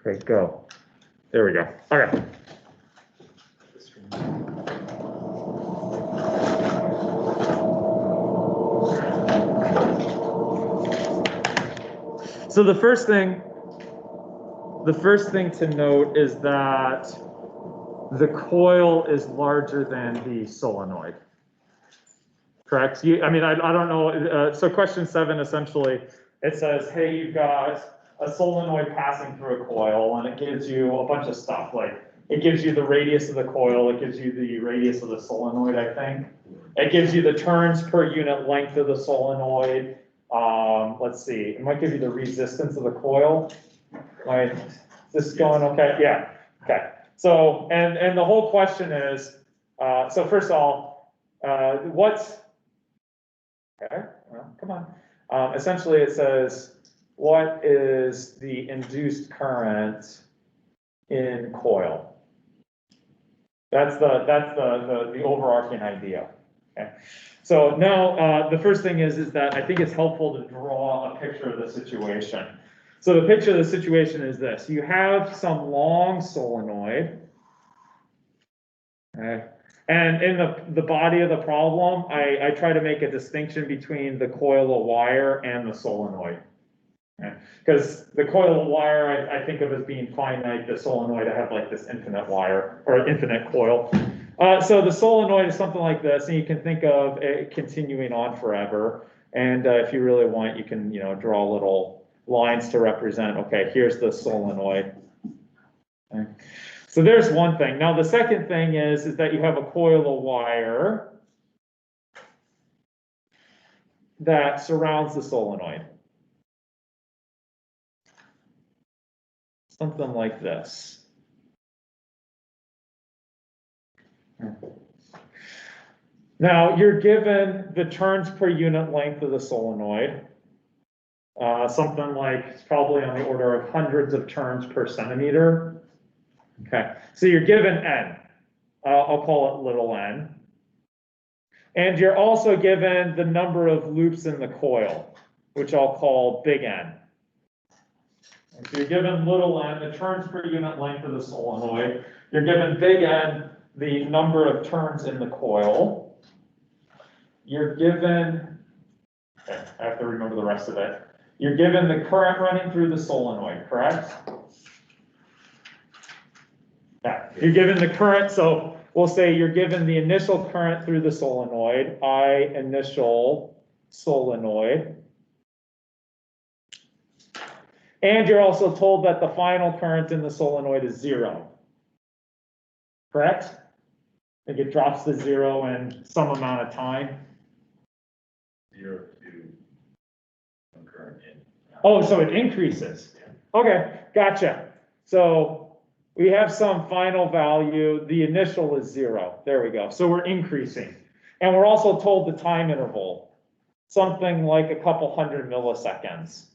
Okay, go. There we go. Okay. So the first thing to note is that the coil is larger than the solenoid. Correct? I don't know. So question 7, essentially, it says, hey, you've got a solenoid passing through a coil, and it gives you a bunch of stuff. Like, it gives you the radius of the coil. It gives you the radius of the solenoid, I think. It gives you the turns per unit length of the solenoid. Let's see. It might give you the resistance of the coil. Right? Is this going okay? Yeah. Okay. So, and the whole question is, so first of all, what's, okay, well, come on. Essentially, it says, what is the induced current in coil? That's the overarching idea. Okay. So now the first thing is that I think it's helpful to draw a picture of the situation. So the picture of the situation is this: you have some long solenoid. Okay. And in the body of the problem, I try to make a distinction between the coil of wire and the solenoid. Because the coil of wire, I think of as being finite. The solenoid, I have like this infinite wire, or infinite coil. So the solenoid is something like this, and you can think of it continuing on forever. And if you really want, you can draw little lines to represent, okay, here's the solenoid. Okay. So there's one thing. Now the second thing is that you have a coil of wire that surrounds the solenoid. Something like this. Now you're given the turns per unit length of the solenoid. Something like, it's probably on the order of hundreds of turns per centimeter. Okay, so you're given n. I'll call it little n. And you're also given the number of loops in the coil, which I'll call big N. And so you're given little n, the turns per unit length of the solenoid. You're given big N, the number of turns in the coil. You're given, okay, I have to remember the rest of it. You're given the current running through the solenoid, correct? Yeah, you're given the current, so we'll say you're given the initial current through the solenoid, I initial solenoid. And you're also told that the final current in the solenoid is 0. Correct? Like it drops to 0 in some amount of time. 0 to current in. Oh, so it increases. Okay, gotcha. So we have some final value. The initial is 0. There we go. So we're increasing. And we're also told the time interval, something like a couple hundred milliseconds.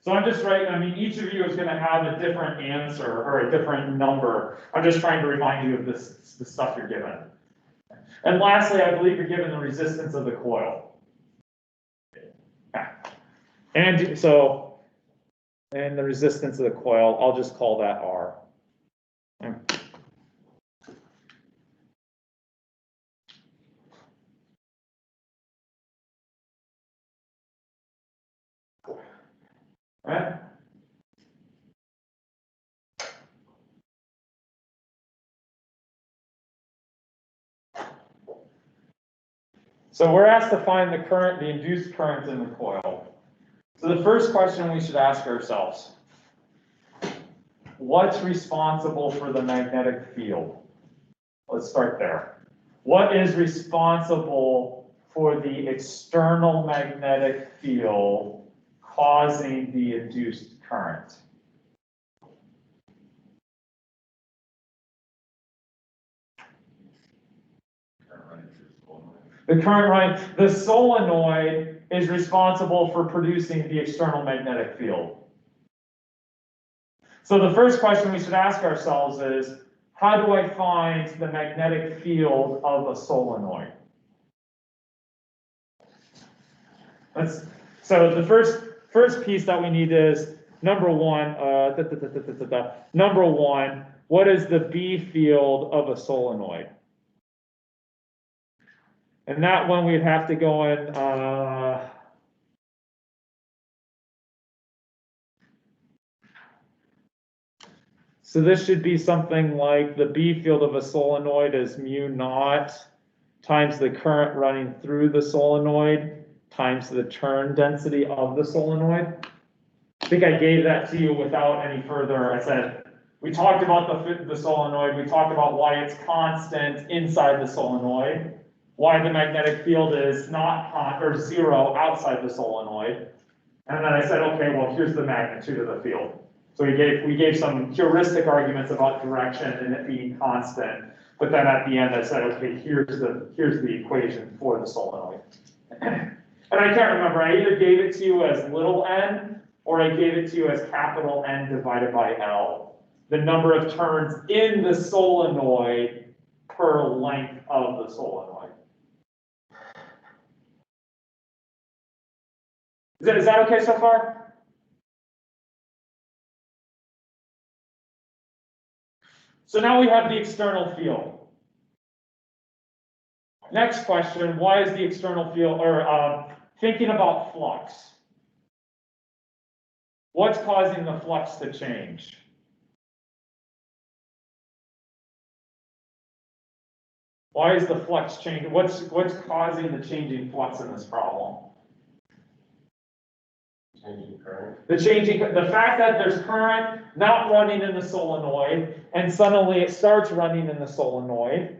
So I'm just writing, I mean, each of you is going to have a different answer or a different number. I'm just trying to remind you of the stuff you're given. And lastly, I believe you're given the resistance of the coil. And so, and the resistance of the coil, I'll just call that R. Right? So we're asked to find the current, the induced current in the coil. So the first question we should ask ourselves, what's responsible for the magnetic field? Let's start there. What is responsible for the external magnetic field causing the induced current? The current running, the solenoid is responsible for producing the external magnetic field. So the first question we should ask ourselves is, how do I find the magnetic field of a solenoid? So the first piece that we need is number one, number one, what is the B field of a solenoid? And that one we'd have to go in, so this should be something like the B field of a solenoid is mu naught times the current running through the solenoid times the turn density of the solenoid. I think I gave that to you without any further. I said, we talked about the solenoid, we talked about why it's constant inside the solenoid, why the magnetic field is not or zero outside the solenoid. And then I said, okay, well, here's the magnitude of the field. So we gave some heuristic arguments about direction and it being constant, but then at the end I said, okay, here's the equation for the solenoid. And I can't remember, I either gave it to you as little n or I gave it to you as capital N divided by L, the number of turns in the solenoid per length of the solenoid. Is that okay so far? So now we have the external field. Next question, why is the external field, or thinking about flux. What's causing the flux to change? Why is the flux changing? What's causing the changing flux in this problem? Changing current. The fact that there's current not running in the solenoid and suddenly it starts running in the solenoid,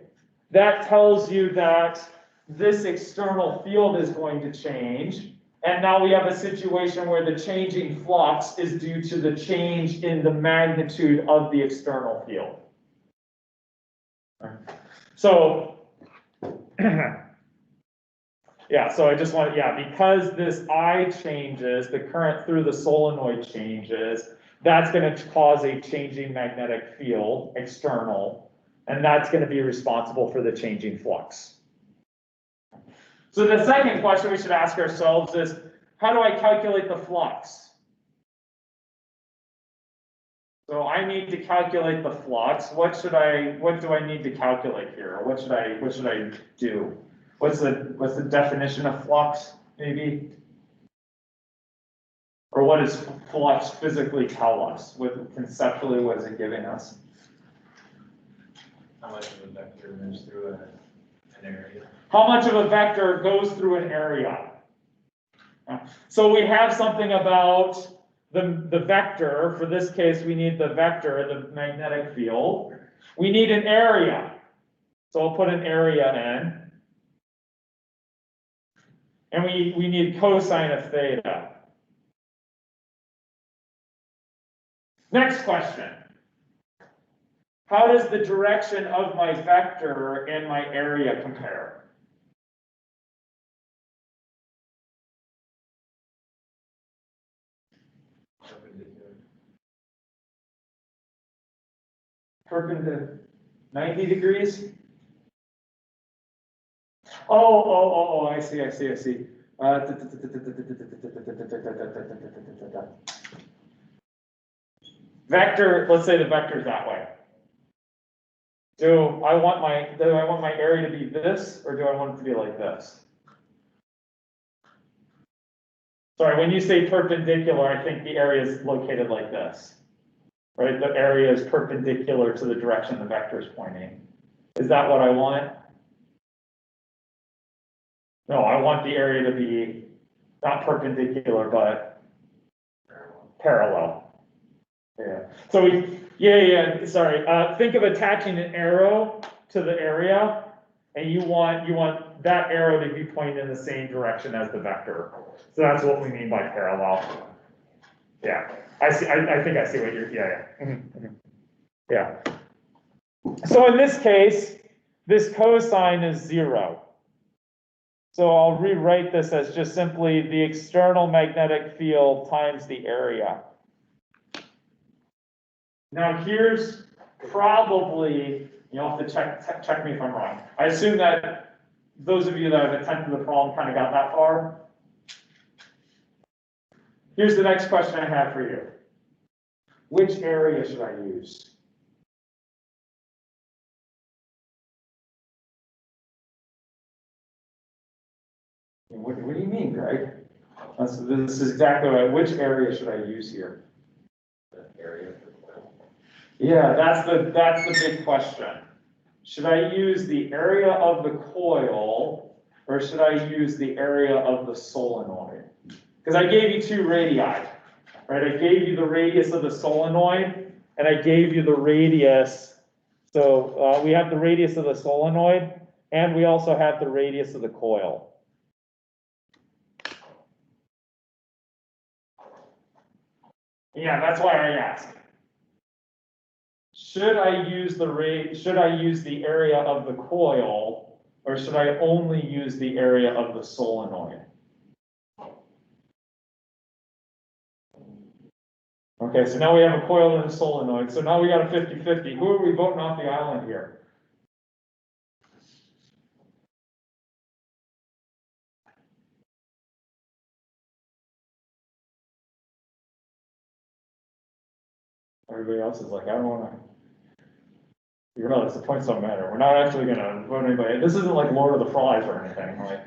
that tells you that this external field is going to change. And now we have a situation where the changing flux is due to the change in the magnitude of the external field. So, yeah, so I just want, because this I changes, the current through the solenoid changes, that's going to cause a changing magnetic field, external, and that's going to be responsible for the changing flux. So the second question we should ask ourselves is, how do I calculate the flux? So I need to calculate the flux. What do I need to calculate here? What should I do? What's the definition of flux, maybe? Or what does flux physically tell us? Conceptually, what is it giving us? How much of a vector moves through an area? How much of a vector goes through an area? So we have something about the vector. For this case, we need the vector, the magnetic field. We need an area. So I'll put an area in. And we need cosine of theta. Next question. How does the direction of my vector and my area compare? Perpendicular. 90 degrees? Oh, I see. Vector, let's say the vector is that way. Do I want my area to be this, or do I want it to be like this? Sorry, when you say perpendicular, I think the area is located like this. Right? The area is perpendicular to the direction the vector is pointing. Is that what I want? No, I want the area to be not perpendicular, but parallel. Yeah. So sorry. Think of attaching an arrow to the area, and you want that arrow to be pointing in the same direction as the vector. So that's what we mean by parallel. Yeah. I see. I think I see what you're. Yeah. So in this case, this cosine is 0. So I'll rewrite this as just simply the external magnetic field times the area. Now here's probably, you'll have to check me if I'm wrong. I assume that those of you that have attempted the problem kind of got that far. Here's the next question I have for you. which area should I use? What do you mean, Greg? This is exactly right. Which area should I use here? The area of the coil. Yeah, that's the big question. Should I use the area of the coil or should I use the area of the solenoid? Because I gave you two radii, right? I gave you the radius of the solenoid and I gave you the radius. So we have the radius of the solenoid and we also have the radius of the coil. Yeah, that's why I asked. Should I use the area of the coil, or should I only use the area of the solenoid? Okay, so now we have a coil and a solenoid, so now we got a 50-50. Who are we voting off the island here? Everybody else is like, I don't want to. You realize the points don't matter. We're not actually going to vote anybody. This isn't like Lord of the Flies or anything, right?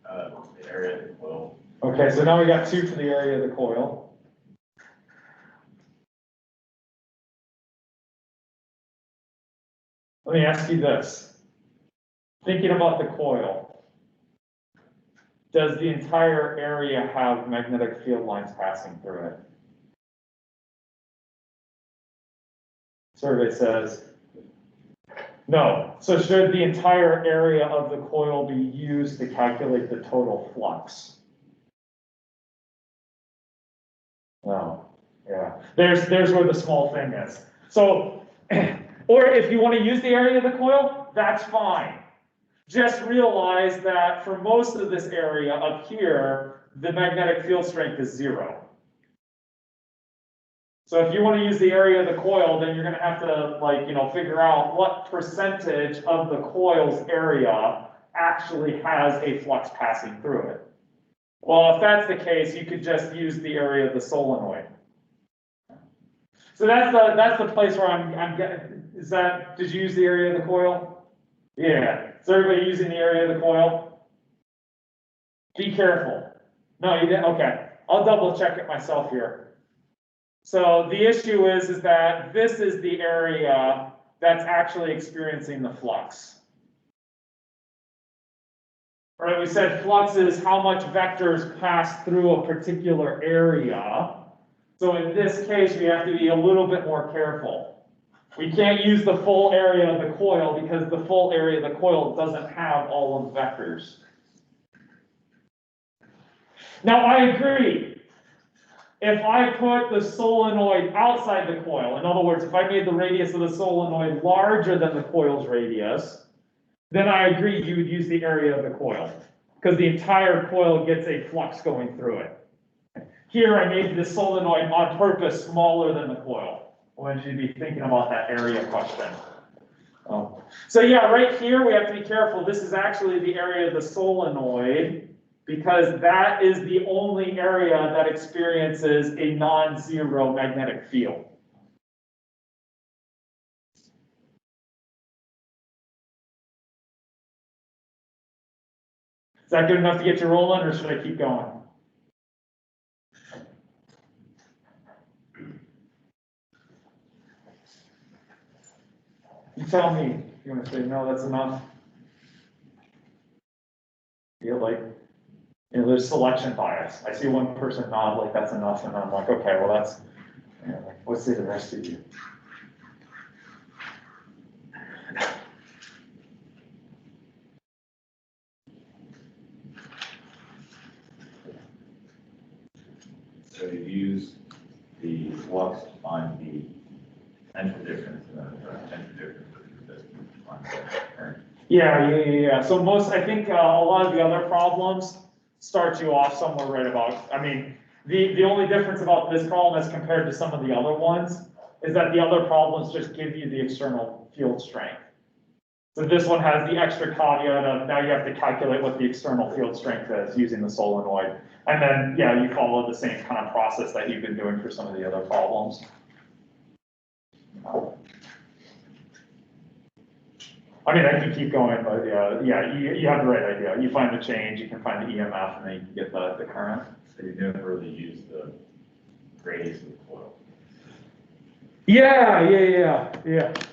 The area of the coil. Okay, so now we got 2 for the area of the coil. Let me ask you this. Thinking about the coil, does the entire area have magnetic field lines passing through it? Survey says no. So should the entire area of the coil be used to calculate the total flux? No. Yeah. There's where the small thing is. So, or if you want to use the area of the coil, that's fine. Just realize that for most of this area up here, the magnetic field strength is 0. So if you want to use the area of the coil, then you're going to have to, like, figure out what percentage of the coil's area actually has a flux passing through it. Well, if that's the case, you could just use the area of the solenoid. So that's the place where I'm getting. Did you use the area of the coil? Yeah. Is everybody using the area of the coil? Be careful. No, you didn't. Okay. I'll double check it myself here. So the issue is that this is the area that's actually experiencing the flux. Right, we said flux is how much vectors pass through a particular area. So in this case, we have to be a little bit more careful. We can't use the full area of the coil because the full area of the coil doesn't have all of the vectors. Now I agree. If I put the solenoid outside the coil, in other words, if I made the radius of the solenoid larger than the coil's radius, then I agree you would use the area of the coil, because the entire coil gets a flux going through it. Here I made the solenoid on purpose smaller than the coil. I want you to be thinking about that area question. So yeah, right here we have to be careful. This is actually the area of the solenoid, because that is the only area that experiences a non-zero magnetic field. Is that good enough to get you rolling, or should I keep going? You tell me if you want to say, no, that's enough. Feel like, there's selection bias. I see one person nod like that's enough, and I'm like, okay, well that's, let's see the rest of you. So you use the flux to find the potential difference, Yeah. So I think a lot of the other problems start you off somewhere right about, the only difference about this problem as compared to some of the other ones is that the other problems just give you the external field strength. So this one has the extra caveat of now you have to calculate what the external field strength is using the solenoid. And then, yeah, you follow the same kind of process that you've been doing for some of the other problems. I mean, I can keep going, but yeah, you have the right idea. You find the change, you can find the EMF, and then you can get the current. So you never really use the radius of the coil. Yeah.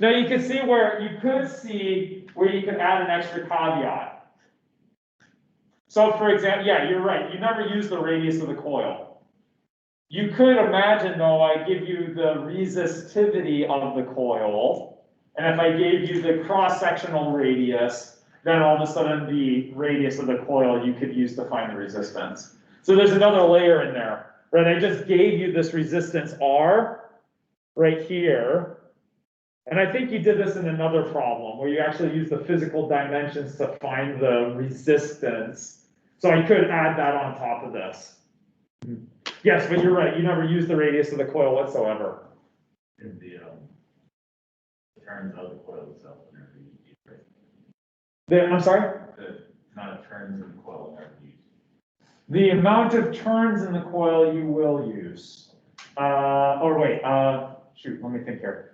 Now you can see where you could add an extra caveat. So for example, yeah, you're right. You never use the radius of the coil. You could imagine though, I give you the resistivity of the coil, and if I gave you the cross-sectional radius, then all of a sudden the radius of the coil you could use to find the resistance. So there's another layer in there, right? I just gave you this resistance R right here. And I think you did this in another problem where you actually use the physical dimensions to find the resistance. So I could add that on top of this. Yes, but you're right. You never use the radius of the coil whatsoever. In the turns of the coil itself, whenever you use it. I'm sorry? The amount of turns in the coil whenever you use it. The amount of turns in the coil you will use. Shoot, let me think here.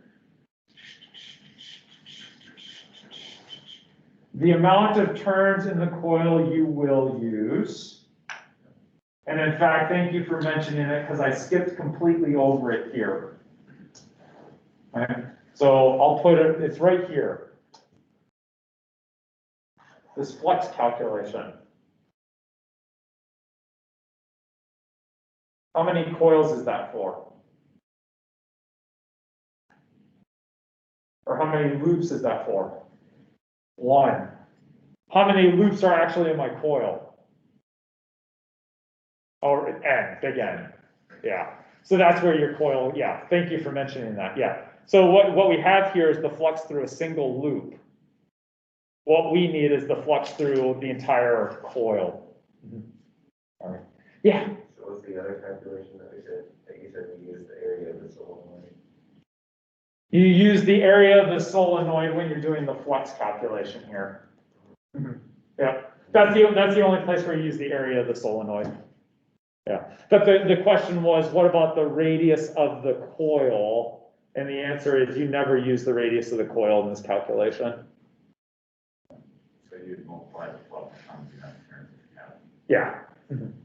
The amount of turns in the coil you will use. And in fact, thank you for mentioning it because I skipped completely over it here. Okay. So I'll put it, it's right here. This flux calculation. How many coils is that for? Or how many loops is that for? One. How many loops are actually in my coil? Or N, big N. Yeah. So that's where your coil, yeah. Thank you for mentioning that. Yeah. So what we have here is the flux through a single loop. What we need is the flux through the entire coil. All right. Yeah. So what's the other calculation that you said we use the area of the solenoid? You use the area of the solenoid when you're doing the flux calculation here. Yeah, that's the only place where you use the area of the solenoid. Yeah, but the question was, what about the radius of the coil? And the answer is you never use the radius of the coil in this calculation. So you'd multiply the flux times the amount of turns that you have. Yeah,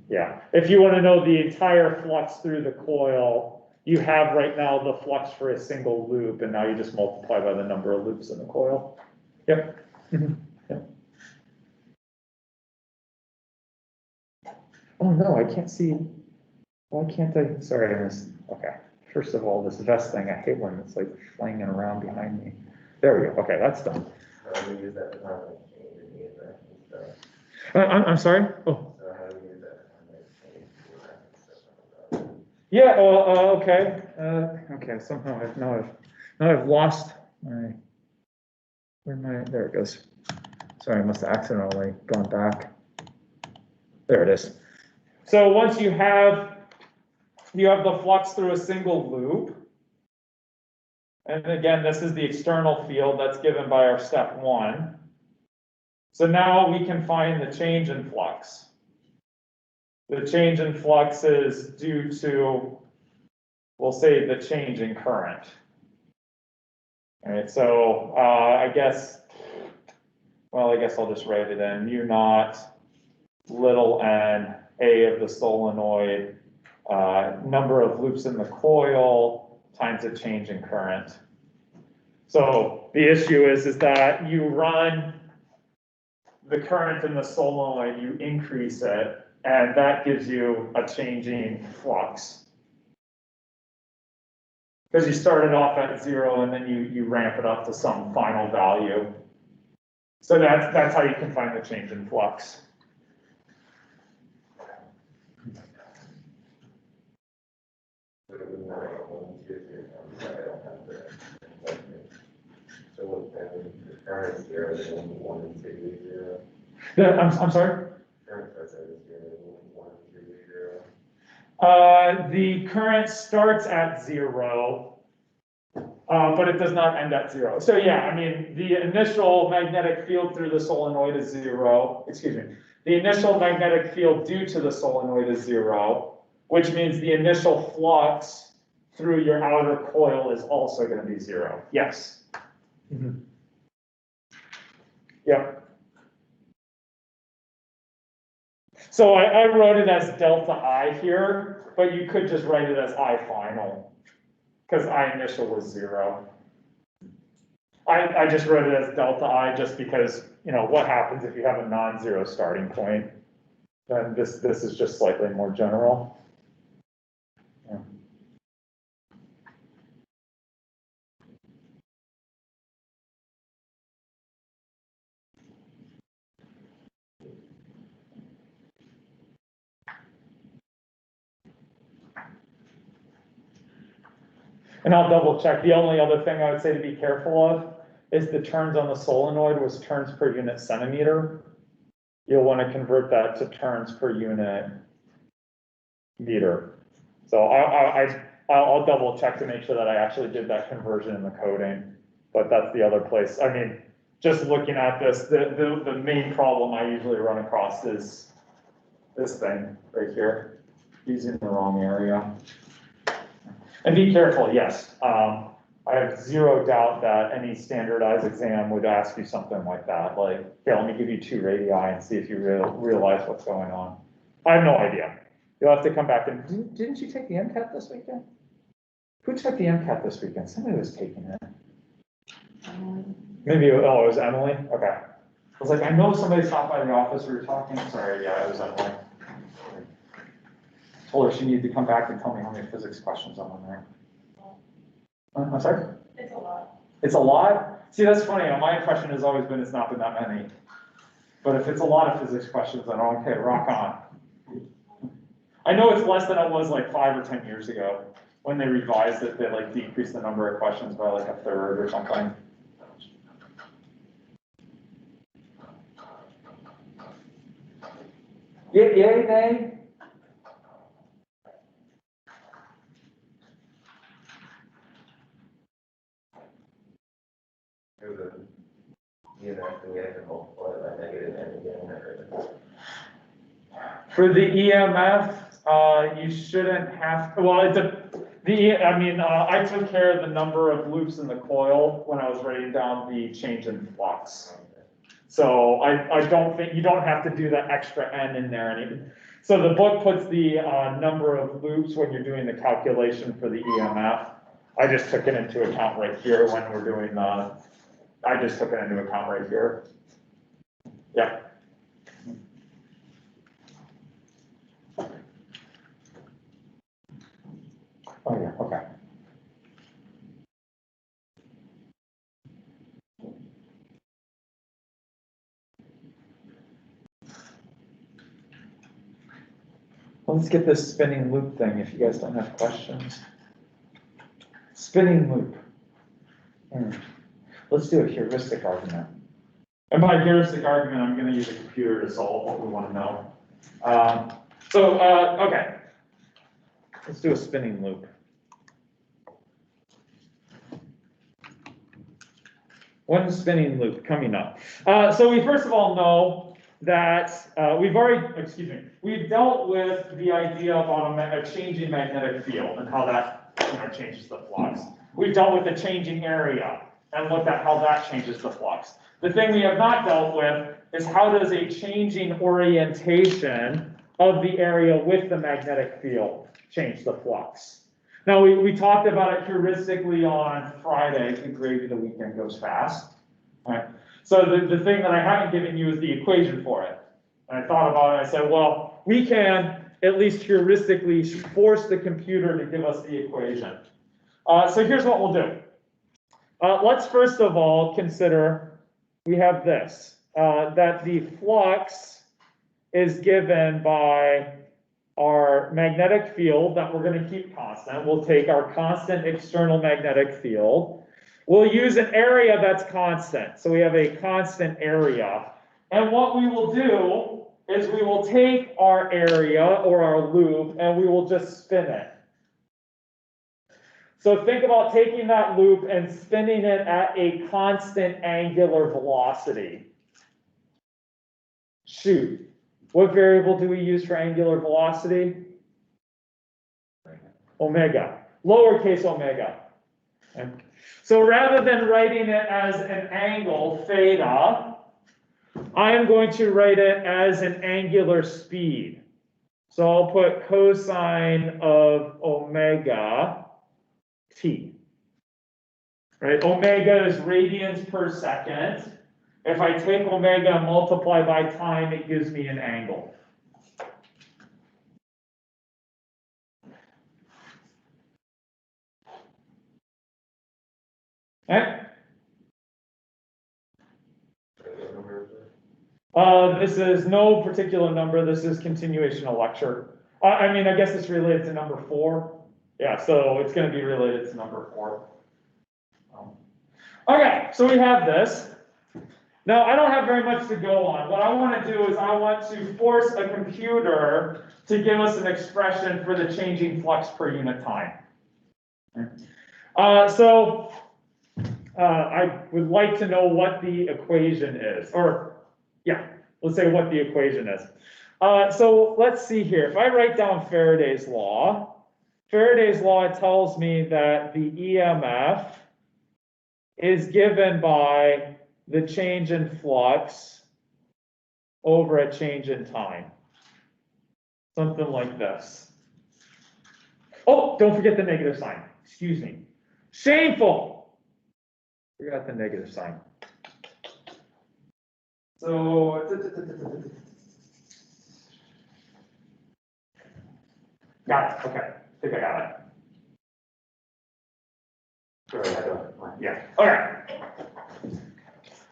yeah. If you want to know the entire flux through the coil, you have right now the flux for a single loop, and now you just multiply by the number of loops in the coil. Yep. Yep. Oh no, I can't see. Why can't I? Sorry, I missed. Okay. First of all, this vest thing, I hate when it's like flinging around behind me. There we go. Okay, that's done. How do we use that to find like change in EMF and stuff? I'm sorry. Oh. So how do we use that to find like change in EMF and stuff like that? Yeah. Well. Okay. Okay. Somehow I've lost my. There it goes. Sorry, I must have accidentally gone back. There it is. So once you have the flux through a single loop, and again, this is the external field that's given by our step 1. So now we can find the change in flux. The change in flux is due to, we'll say, the change in current. All right, so I guess I'll just write it in. U naught little n, A of the solenoid, number of loops in the coil times the change in current. So the issue is that you run the current in the solenoid, you increase it, and that gives you a changing flux. Because you started off at 0 and then you ramp it up to some final value. So that's how you can find the change in flux. So what then the current 0 is 1 and 2 0. Yeah, I'm sorry? Current starts at 0, 1 and 2 0. The current starts at 0, but it does not end at 0. So yeah, I mean, the initial magnetic field through the solenoid is 0. Excuse me. The initial magnetic field due to the solenoid is 0, which means the initial flux through your outer coil is also going to be 0. Yes. Yeah. So I wrote it as delta I here, but you could just write it as I final, because I initial was 0. I just wrote it as delta I just because, you know, what happens if you have a non-zero starting point? Then this is just slightly more general. Yeah. And I'll double check. The only other thing I would say to be careful of is the turns on the solenoid was turns per unit centimeter. You'll want to convert that to turns per unit meter. So I'll double check to make sure that I actually did that conversion in the coding. But that's the other place. I mean, just looking at this, the main problem I usually run across is this thing right here, using the wrong area. And be careful, yes. I have zero doubt that any standardized exam would ask you something like that. Like, here, let me give you 2 radii and see if you realize what's going on. I have no idea. You'll have to come back and, didn't you take the MCAT this weekend? Who took the MCAT this weekend? Somebody was taking it. Maybe, oh, it was Emily? Okay. I was like, I know somebody stopped by the office, we were talking. Sorry, yeah, it was Emily. Told her she needed to come back and tell me how many physics questions I'm on there. I'm sorry? It's a lot. It's a lot? See, that's funny. My impression has always been it's not been that many. But if it's a lot of physics questions, then okay, rock on. I know it's less than it was like 5 or 10 years ago when they revised it. They like decreased the number of questions by like 1/3 or something. Yay, nay? For the EMF, you shouldn't have, well, I took care of the number of loops in the coil when I was writing down the change in flux. So I don't think, you don't have to do that extra N in there. So the book puts the number of loops when you're doing the calculation for the EMF. I just took it into account right here when we're doing I just took it into account right here. Yeah. Oh yeah, okay. Well, let's get this spinning loop thing if you guys don't have questions. Spinning loop. Let's do a heuristic argument. And by heuristic argument, I'm going to use a computer to solve what we want to know. Okay. Let's do a spinning loop. One spinning loop coming up. So we first of all know that we've dealt with the idea of a changing magnetic field and how that changes the flux. We've dealt with the changing area and looked at how that changes the flux. The thing we have not dealt with is how does a changing orientation of the area with the magnetic field change the flux. Now, we talked about it heuristically on Friday. The gravy, the weekend goes fast. All right. So the thing that I haven't given you is the equation for it. And I thought about it, I said, well, we can at least heuristically force the computer to give us the equation. So here's what we'll do. Let's first of all consider, we have this, that the flux is given by our magnetic field that we're going to keep constant. We'll take our constant external magnetic field. We'll use an area that's constant. So we have a constant area. And what we will do is we will take our area or our loop and we will just spin it. So think about taking that loop and spinning it at a constant angular velocity. Shoot. What variable do we use for angular velocity? Omega, lowercase omega. Okay. So rather than writing it as an angle, theta, I am going to write it as an angular speed. So I'll put cosine of omega t. Right? Omega is radians per second. If I take omega and multiply by time, it gives me an angle. Okay? This is no particular number. This is continuation of lecture. I mean, I guess it's related to number 4. Yeah, so it's going to be related to number 4. Okay, so we have this. Now, I don't have very much to go on. What I want to do is I want to force a computer to give us an expression for the changing flux per unit time. I would like to know what the equation is, or yeah, let's say what the equation is. So let's see here. If I write down Faraday's law tells me that the EMF is given by the change in flux over a change in time. Something like this. Oh, don't forget the negative sign. Excuse me. Shameful. Forgot the negative sign. So, got it. Okay. I think I got it. Yeah. All right.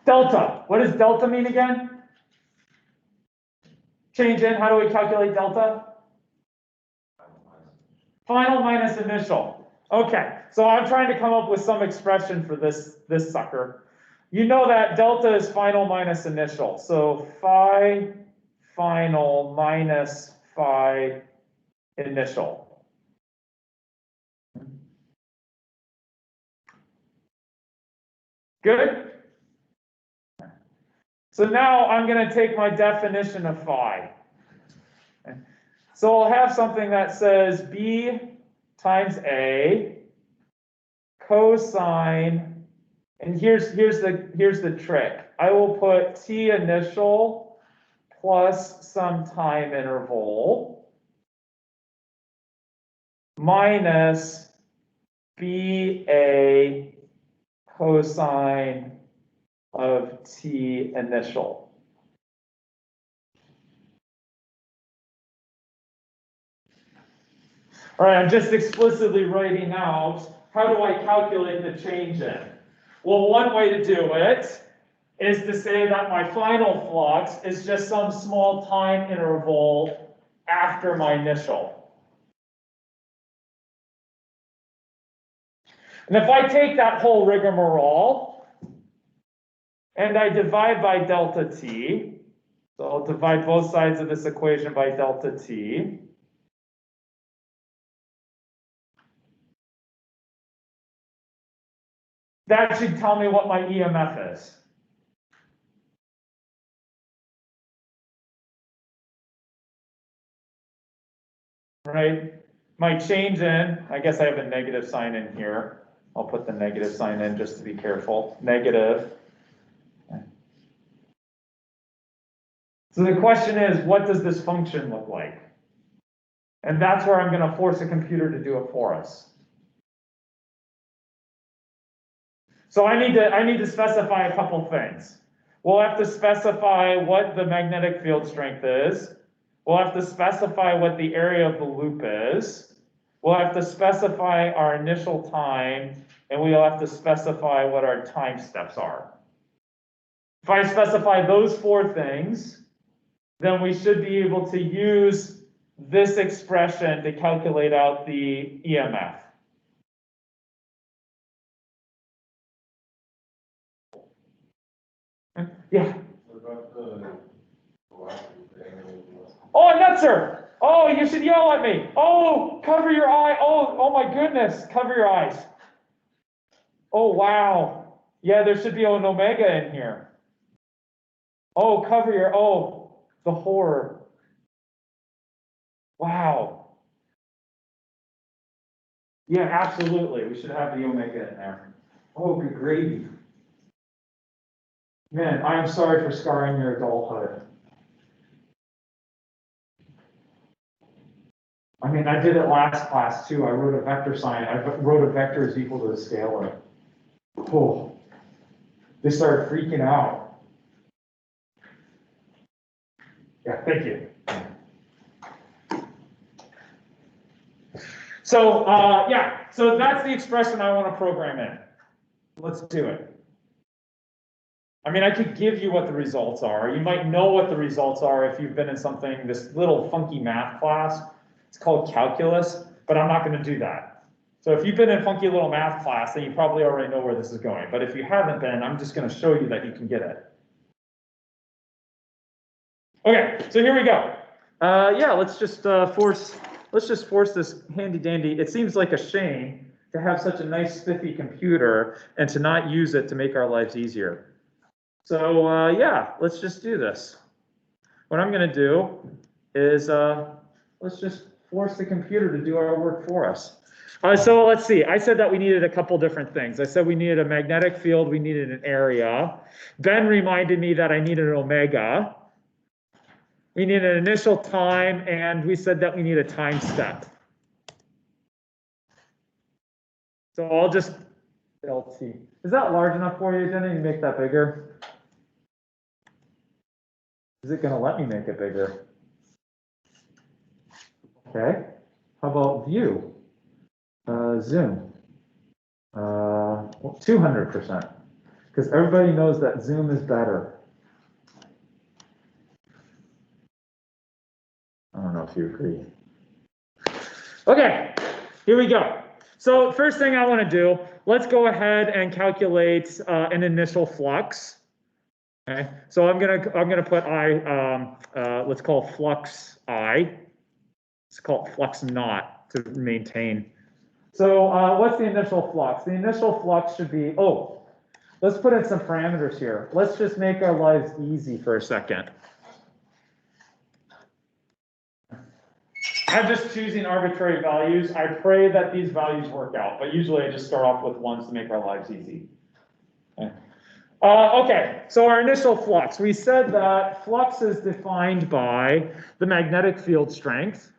Delta. What does delta mean again? Change in. How do we calculate delta? Final minus initial. Okay. So I'm trying to come up with some expression for this sucker. You know that delta is final minus initial. So phi final minus phi initial. Good? So now I'm going to take my definition of phi. So I'll have something that says B times A cosine, and here's the trick. I will put T initial plus some time interval minus BA cosine of T initial. All right, I'm just explicitly writing out, how do I calculate the change in? Well, one way to do it is to say that my final flux is just some small time interval after my initial. And if I take that whole rigmarole and I divide by delta t, so I'll divide both sides of this equation by delta t, that should tell me what my EMF is. Right? My change in, I guess I have a negative sign in here. I'll put the negative sign in just to be careful. Negative. So the question is, what does this function look like? And that's where I'm going to force a computer to do it for us. So I need to specify a couple things. We'll have to specify what the magnetic field strength is. We'll have to specify what the area of the loop is. We'll have to specify our initial time, and we'll have to specify what our time steps are. If I specify those 4 things, then we should be able to use this expression to calculate out the EMF. Yeah. Oh, a nutser! Oh, you should yell at me. Oh, cover your eye. Oh my goodness, cover your eyes. Oh, wow. Yeah, there should be an omega in here. Oh, cover your, the horror. Wow. Yeah, absolutely. We should have the omega in there. Oh, good gravy. Man, I am sorry for scarring your adulthood. I mean, I did it last class too. I wrote a vector sign. I wrote a vector is equal to a scalar. Oh, they started freaking out. Yeah, thank you. So, yeah, so that's the expression I want to program in. Let's do it. I mean, I could give you what the results are. You might know what the results are if you've been in something, this little funky math class. It's called calculus, but I'm not going to do that. So if you've been in funky little math class, then you probably already know where this is going. But if you haven't been, I'm just going to show you that you can get it. Okay, so here we go. Yeah, let's just force this handy dandy. It seems like a shame to have such a nice spiffy computer and to not use it to make our lives easier. So yeah, let's just do this. What I'm going to do is let's just force the computer to do our work for us. So let's see. I said that we needed a couple different things. I said we needed a magnetic field, we needed an area. Ben reminded me that I needed an omega. We need an initial time, and we said that we need a time step. So I'll just LT. Is that large enough for you, Jenny? You make that bigger? Is it going to let me make it bigger? Okay. How about view? Zoom. 200%. Because everybody knows that Zoom is better. I don't know if you agree. Okay, here we go. So first thing I want to do, let's go ahead and calculate an initial flux. Okay, so I'm gonna put let's call flux I. Let's call it flux naught to maintain. So what's the initial flux? The initial flux should be, let's put in some parameters here. Let's just make our lives easy for a second. I'm just choosing arbitrary values. I pray that these values work out, but usually I just start off with ones to make our lives easy. Okay. Okay, so our initial flux. We said that flux is defined by the magnetic field strength,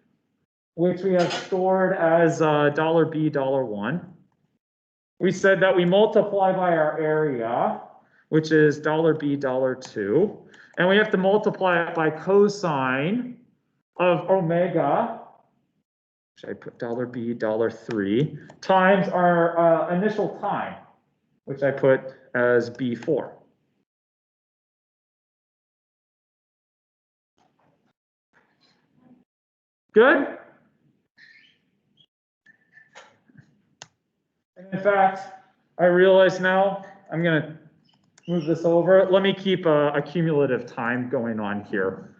which we have stored as $B, $1. We said that we multiply by our area, which is $B, $2. And we have to multiply it by cosine of omega, which I put $B, $3, times our initial time, which I put as B4. Good? And in fact, I realize now I'm going to move this over. Let me keep a cumulative time going on here.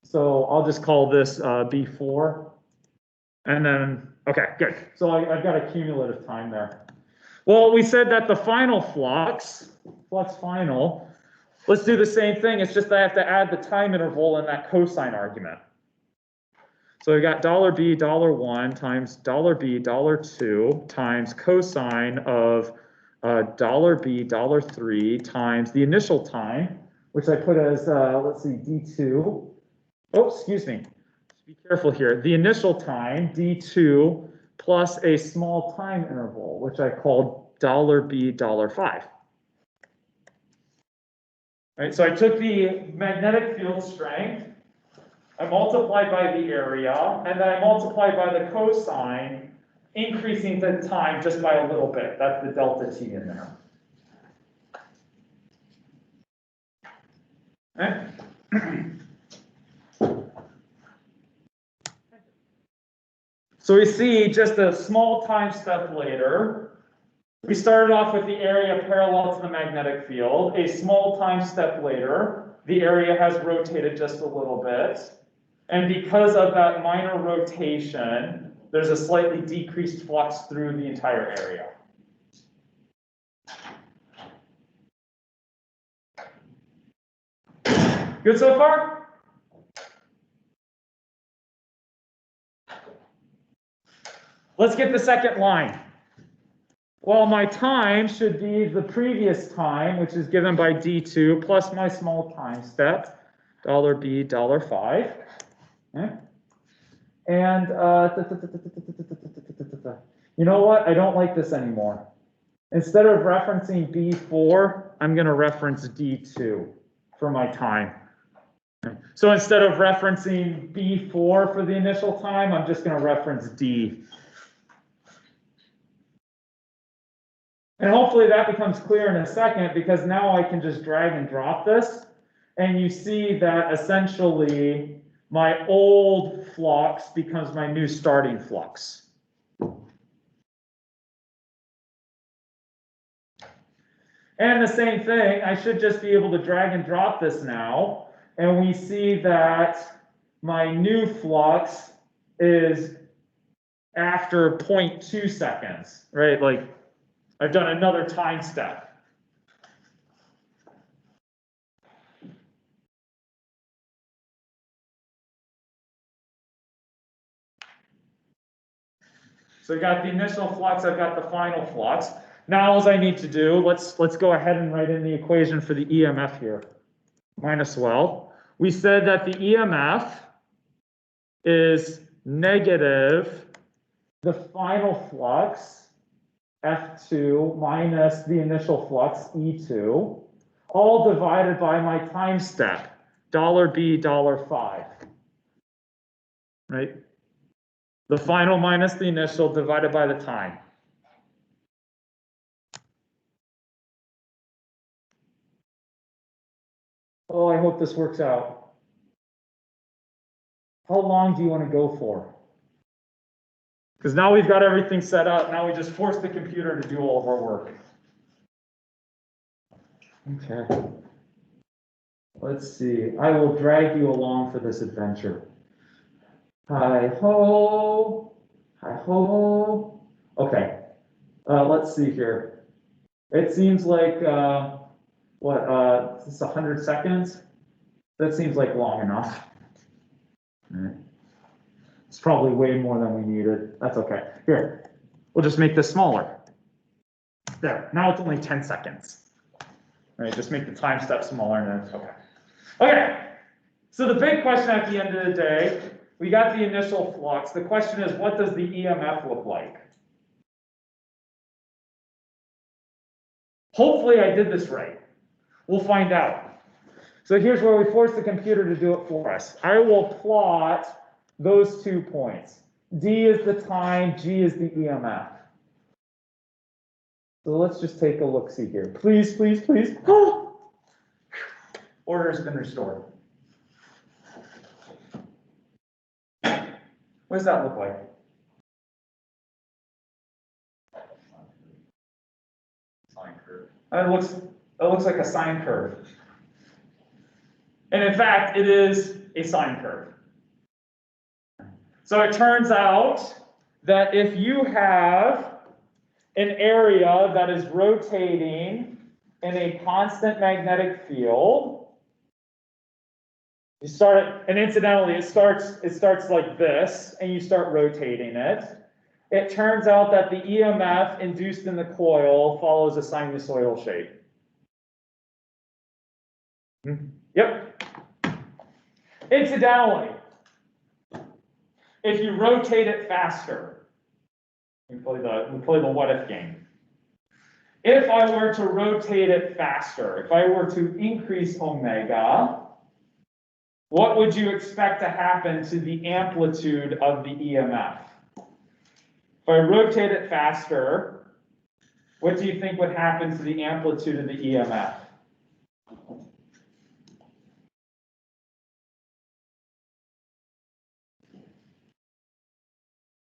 So I'll just call this B4. And then, okay, good. So I've got a cumulative time there. Well, we said that the final flux final, let's do the same thing. It's just I have to add the time interval in that cosine argument. So we got $B, $1 times $B, $2 times cosine of $B, $3 times the initial time, which I put as, let's see, D2. Oh, excuse me. Be careful here. The initial time, D2, plus a small time interval, which I called $B, $5. All right, so I took the magnetic field strength, I multiplied by the area, and then I multiplied by the cosine, increasing the time just by a little bit. That's the delta T in there. Okay. So we see just a small time step later, we started off with the area parallel to the magnetic field. A small time step later, the area has rotated just a little bit. And because of that minor rotation, there's a slightly decreased flux through the entire area. Good so far? Let's get the second line. Well, my time should be the previous time, which is given by d2, plus my small time step, $b, $5. Okay. And you know what? I don't like this anymore. Instead of referencing B4, I'm going to reference D2 for my time. So instead of referencing B4 for the initial time, I'm just going to reference D. And hopefully that becomes clear in a second, because now I can just drag and drop this. And you see that essentially my old flux becomes my new starting flux. And the same thing, I should just be able to drag and drop this now. And we see that my new flux is after 0.2 seconds, right? Like I've done another time step. So I've got the initial flux, I've got the final flux. Now all I need to do, let's go ahead and write in the equation for the EMF here. Well, we said that the EMF is negative the final flux, F2, minus the initial flux, E2, all divided by my time step, $b, $5. Right? The final minus the initial divided by the time. Oh, I hope this works out. How long do you want to go for? Because now we've got everything set up. Now we just force the computer to do all of our work. Okay. Let's see. I will drag you along for this adventure. Hi-ho. Hi-ho. Okay. Let's see here. It seems like, is this 100 seconds? That seems like long enough. All right. It's probably way more than we needed. That's okay. Here, we'll just make this smaller. There, now it's only 10 seconds. All right, just make the time step smaller and then it's okay. Okay, so the big question at the end of the day, we got the initial flux. The question is, what does the EMF look like? Hopefully I did this right. We'll find out. So here's where we force the computer to do it for us. I will plot those 2 points. D is the time, G is the EMF. So let's just take a look-see here. Please, please, please. Oh! Order has been restored. What does that look like? Sine curve. It looks like a sine curve. And in fact, it is a sine curve. So it turns out that if you have an area that is rotating in a constant magnetic field, you start it, and incidentally, it starts like this, and you start rotating it. It turns out that the EMF induced in the coil follows a sinusoidal shape. Yep. Incidentally, if you rotate it faster, we play the what if game. If I were to rotate it faster, if I were to increase omega, what would you expect to happen to the amplitude of the EMF? If I rotate it faster, what do you think would happen to the amplitude of the EMF?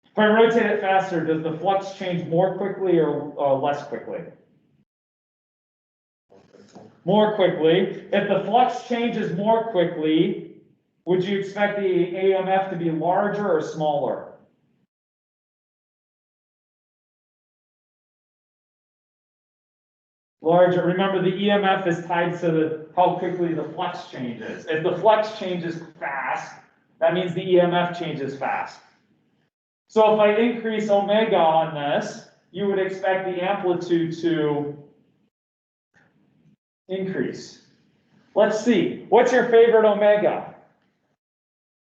If I rotate it faster, does the flux change more quickly or less quickly? More quickly. If the flux changes more quickly, would you expect the EMF to be larger or smaller? Larger. Remember, the EMF is tied to how quickly the flux changes. If the flux changes fast, that means the EMF changes fast. So if I increase omega on this, you would expect the amplitude to increase. Let's see. What's your favorite omega?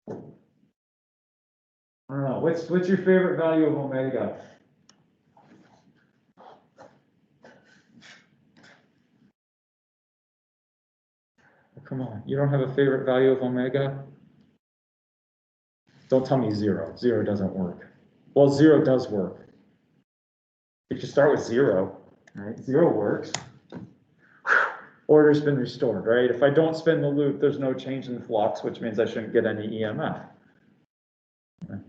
I don't know. What's your favorite value of omega? Come on, you don't have a favorite value of omega? Don't tell me 0. 0 doesn't work. Well, 0 does work. If you start with 0, right? 0 works. Order's been restored, right? If I don't spin the loop, there's no change in flux, which means I shouldn't get any EMF. Okay.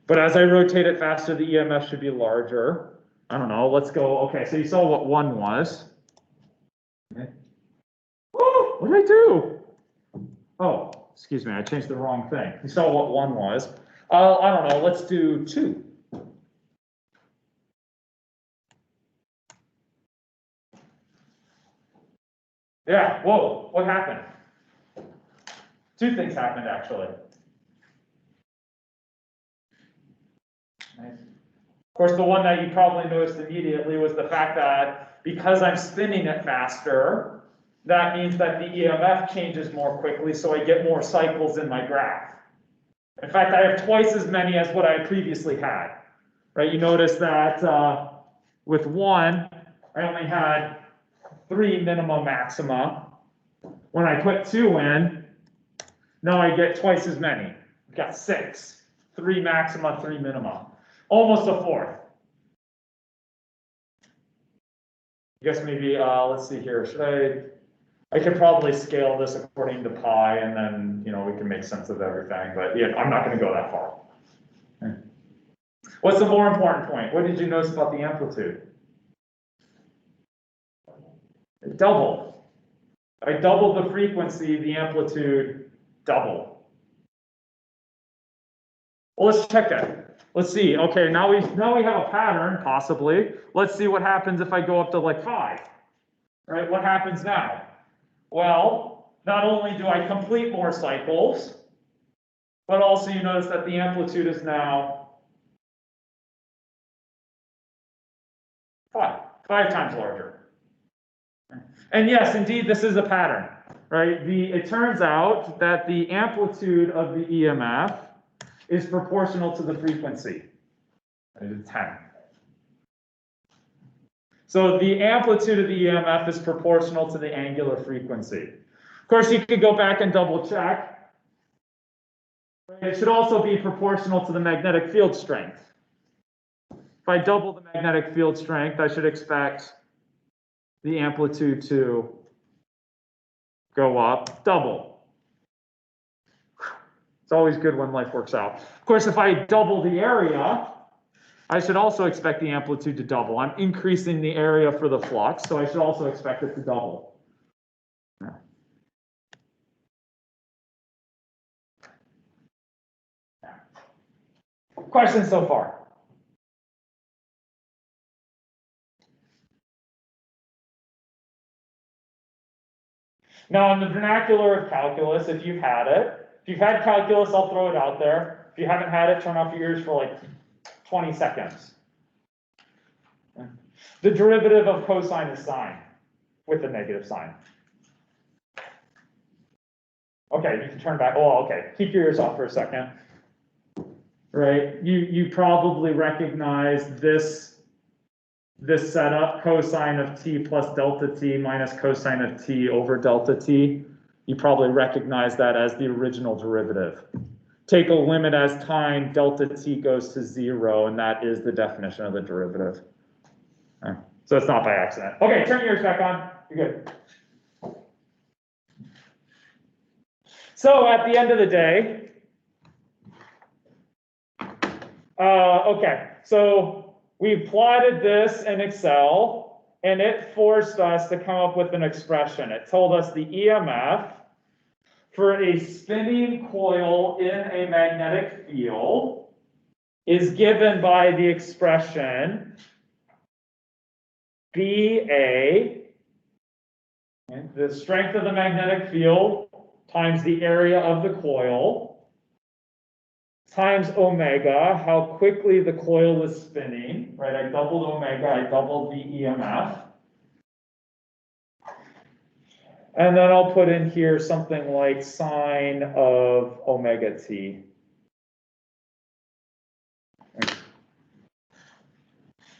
But as I rotate it faster, the EMF should be larger. I don't know, let's go, okay, so you saw what 1 was. Okay. Oh, what did I do? Oh, excuse me, I changed the wrong thing. You saw what 1 was. I don't know, let's do 2. Yeah, whoa, what happened? 2 things happened, actually. Nice. Of course, the one that you probably noticed immediately was the fact that because I'm spinning it faster, that means that the EMF changes more quickly, so I get more cycles in my graph. In fact, I have twice as many as what I previously had. Right? You notice that with 1, I only had 3 minima maxima. When I put 2 in, now I get twice as many. I've got 6. 3 maxima, 3 minima. Almost a fourth. I guess maybe, let's see here. I could probably scale this according to pi, and then, you know, we can make sense of everything. But yeah, I'm not going to go that far. Okay. What's the more important point? What did you notice about the amplitude? It doubled. I doubled the frequency, the amplitude doubled. Well, let's check that. Let's see. Okay, now we have a pattern, possibly. Let's see what happens if I go up to like 5. Right? What happens now? Well, not only do I complete more cycles, but also you notice that the amplitude is now 5 times larger. And yes, indeed, this is a pattern, right? It turns out that the amplitude of the EMF is proportional to the frequency. It's 10. So the amplitude of the EMF is proportional to the angular frequency. Of course, you could go back and double check. It should also be proportional to the magnetic field strength. If I double the magnetic field strength, I should expect the amplitude to go up double. It's always good when life works out. Of course, if I double the area, I should also expect the amplitude to double. I'm increasing the area for the flux, so I should also expect it to double. Yeah. Questions so far? Now, in the vernacular of calculus, if you've had calculus, I'll throw it out there. If you haven't had it, turn off your ears for like 20 seconds. The derivative of cosine is sine with the negative sign. Okay, you can turn back. Oh, okay. Keep your ears off for a second. Right? You probably recognize this setup, cosine of t plus delta t minus cosine of t over delta t. You probably recognize that as the original derivative. Take a limit as time delta t goes to 0, and that is the definition of the derivative. Okay. So it's not by accident. Okay, turn your ears back on. You're good. So at the end of the day, okay, so we plotted this in Excel, and it forced us to come up with an expression. It told us the EMF for a spinning coil in a magnetic field is given by the expression BA, the strength of the magnetic field times the area of the coil, times omega, how quickly the coil is spinning, right? I doubled omega, I doubled the EMF. And then I'll put in here something like sine of omega t.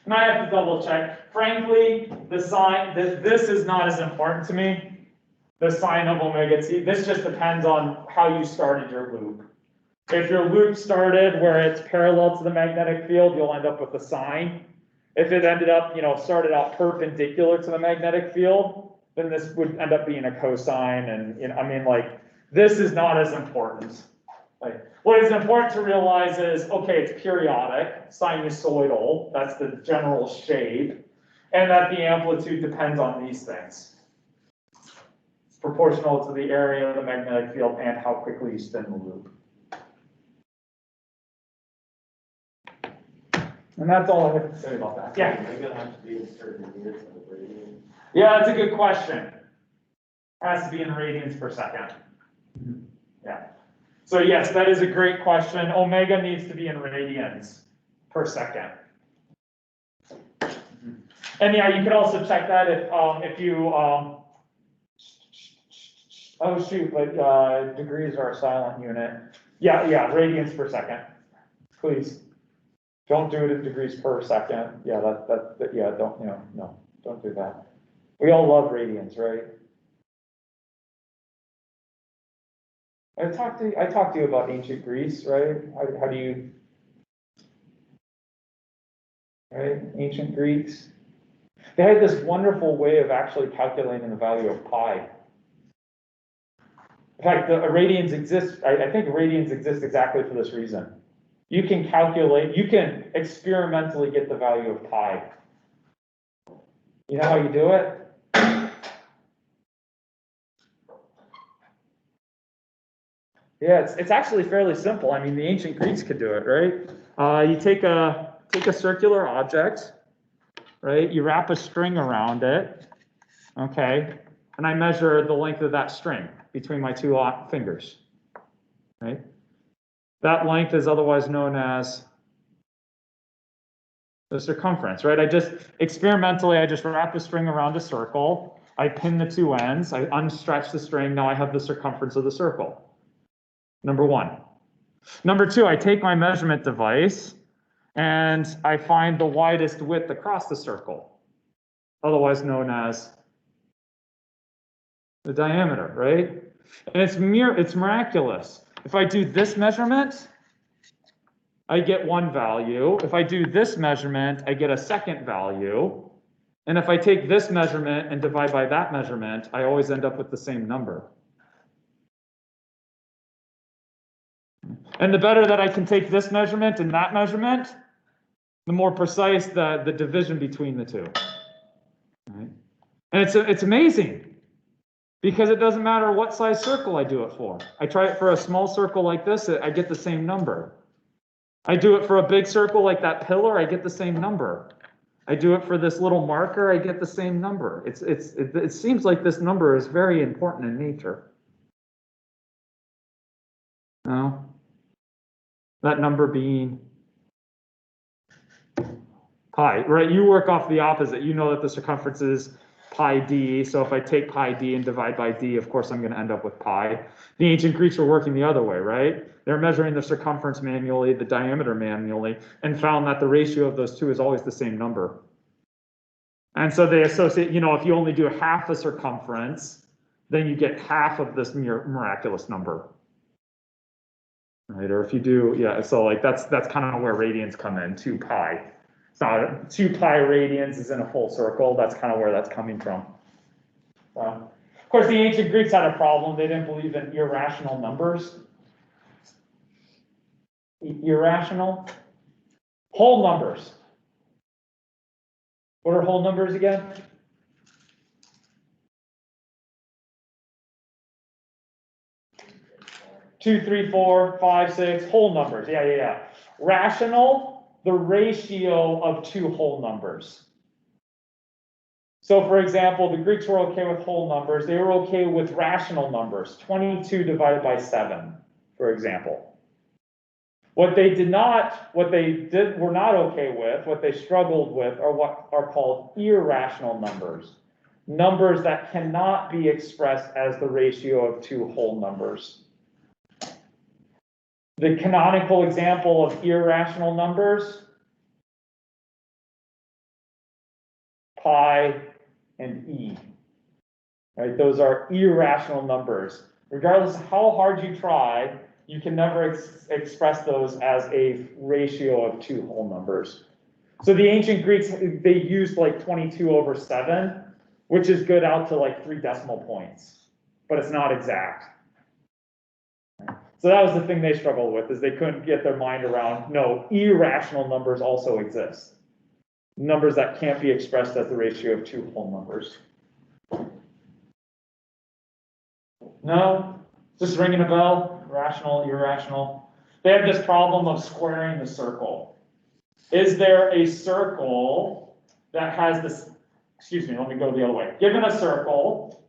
And I have to double check. Frankly, the sine, this is not as important to me, the sine of omega t. This just depends on how you started your loop. If your loop started where it's parallel to the magnetic field, you'll end up with the sine. If it ended up, started out perpendicular to the magnetic field, then this would end up being a cosine. And, this is not as important. Like, what is important to realize is, okay, it's periodic, sinusoidal, that's the general shape, and that the amplitude depends on these things. It's proportional to the area of the magnetic field and how quickly you spin the loop. And that's all I have to say about that. Yeah? Are you gonna have to be in certain units of radian? Yeah, that's a good question. Has to be in radians per second. Yeah. So yes, that is a great question. Omega needs to be in radians per second. And yeah, you could also check that if you, oh shoot, but degrees are a silent unit. Yeah, radians per second, please. Don't do it in degrees per second. Yeah, yeah, don't, no, don't do that. We all love radians, right? I talked to you about ancient Greece, right? How do you, right? Ancient Greeks. They had this wonderful way of actually calculating the value of pi. In fact, the radians exist, I think radians exist exactly for this reason. You can calculate, you can experimentally get the value of pi. You know how you do it? Yeah, it's actually fairly simple. I mean, the ancient Greeks could do it, right? You take a circular object, right? You wrap a string around it, okay? And I measure the length of that string between my two fingers, right? That length is otherwise known as the circumference, right? I just wrap a string around a circle. I pin the two ends. I unstretch the string. Now I have the circumference of the circle. Number one. Number two, I take my measurement device and I find the widest width across the circle, otherwise known as the diameter, right? And it's miraculous. If I do this measurement, I get one value. If I do this measurement, I get a second value. And if I take this measurement and divide by that measurement, I always end up with the same number. And the better that I can take this measurement and that measurement, the more precise the division between the two. Right? And it's amazing because it doesn't matter what size circle I do it for. I try it for a small circle like this, I get the same number. I do it for a big circle like that pillar, I get the same number. I do it for this little marker, I get the same number. It seems like this number is very important in nature. No? That number being pi, right? You work off the opposite. You know that the circumference is pi d. So if I take pi d and divide by d, of course, I'm going to end up with pi. The ancient Greeks were working the other way, right? They're measuring the circumference manually, the diameter manually, and found that the ratio of those two is always the same number. And so they associate, if you only do half a circumference, then you get half of this miraculous number. Right, or if you do, yeah, so like that's kind of where radians come in, 2 pi. It's not 2 pi radians is in a full circle. That's kind of where that's coming from. Of course, the ancient Greeks had a problem. They didn't believe in irrational numbers. Irrational whole numbers. What are whole numbers again? Two, 3, 4, 5, 6, whole numbers. Yeah. Rational, the ratio of two whole numbers. So for example, the Greeks were okay with whole numbers. They were okay with rational numbers, 22 divided by 7, for example. What they were not okay with, what they struggled with are what are called irrational numbers. Numbers that cannot be expressed as the ratio of two whole numbers. The canonical example of irrational numbers, pi and e. Right? Those are irrational numbers. Regardless of how hard you try, you can never express those as a ratio of two whole numbers. So the ancient Greeks, they used like 22/7, which is good out to like 3 decimal points, but it's not exact. So that was the thing they struggled with, is they couldn't get their mind around, no, irrational numbers also exist. Numbers that can't be expressed as the ratio of two whole numbers. No? Just ringing a bell? Rational, irrational? They have this problem of squaring the circle. Is there a circle that has this, excuse me, let me go the other way. Given a circle,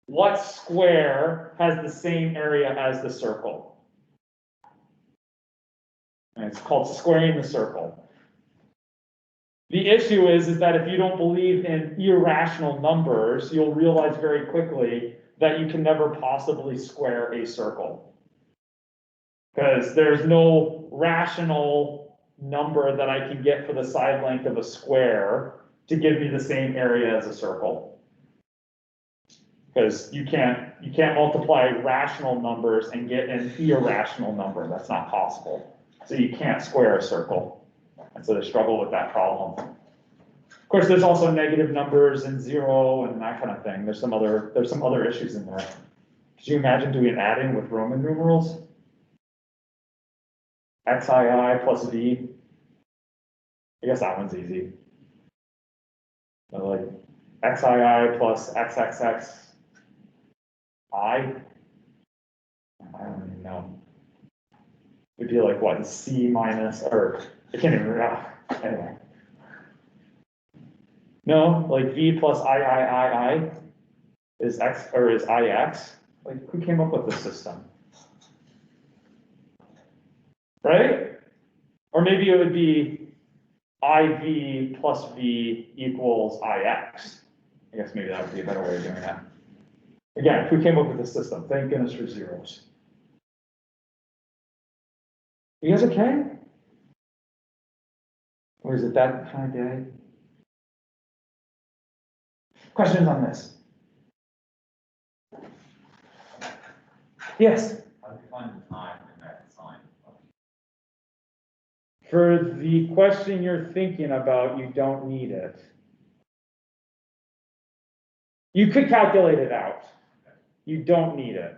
what square has the same area as the circle? And it's called squaring the circle. The issue is that if you don't believe in irrational numbers, you'll realize very quickly that you can never possibly square a circle. Because there's no rational number that I can get for the side length of a square to give me the same area as a circle. Because you can't multiply rational numbers and get an irrational number. That's not possible. So you can't square a circle. And so they struggle with that problem. Of course, there's also negative numbers and 0 and that kind of thing. There's some other issues in there. Could you imagine doing adding with Roman numerals? XII plus V. I guess that one's easy. So like XII plus XXX I don't even know. It'd be like what, C minus, or I can't even remember. Anyway. No, like V plus I is X, or is IX. Like, who came up with this system? Right? Or maybe it would be IV plus V equals IX. I guess maybe that would be a better way of doing that. Again, who came up with this system? Thank goodness for zeros. You guys okay? Or is it that kind of day? Questions on this? Yes? How do you find the time in that sine? For the question you're thinking about, you don't need it. You could calculate it out. You don't need it.